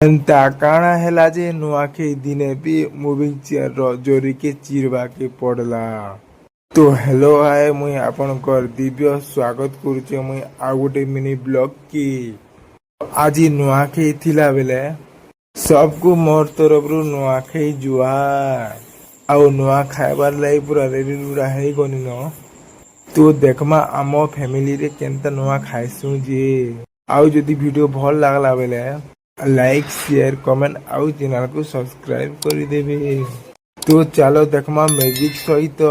ଏନ୍ତା କାଣା ହେଲା ଯେ ନୂଆଖାଇ ଦିନେ ବି ମୁଭିଂ ଚେୟାର ଜରିକେ ଚିରବାକେ ପଡଲା। ତ ହେଲୋ ହାଏ ମୁଇଁ ଆପଣଙ୍କର ଦିବ୍ୟ ସ୍ୱାଗତ କରୁଛେ ମୁଇଁ ଆଉ ଗୋଟେ ମିନି ବ୍ଲଗ କି। ଆଜି ନୂଆଖାଇ ଥିଲା ବେଲେ सबको मोर तरफରୁ ନୂଆଖାଇ ଜୁହାର। ଆଉ ନୂଆ ଖାଇବାର ଲାଗି ପୁରା ରେଡି ରୁଡା ହେଇଗନି ନ। ତୁ ଦେଖମା ଆମ ଫ୍ୟାମିଲିରେ କେନ୍ତା ନୂଆ ଖାଇସୁଁ ଯେ। ଆଉ ଯଦି ଭିଡିଓ ଭଲ ଲାଗଲା ବେଲେ ଲାଇକ୍ शेयर कमेंट ଆଉ ଚ୍ୟାନେଲକୁ ସବସ୍କ୍ରାଇବ କରିଦେବେ। ତ ଚାଲ ଦେଖମା ମ୍ୟୁଜିକ ସହିତ।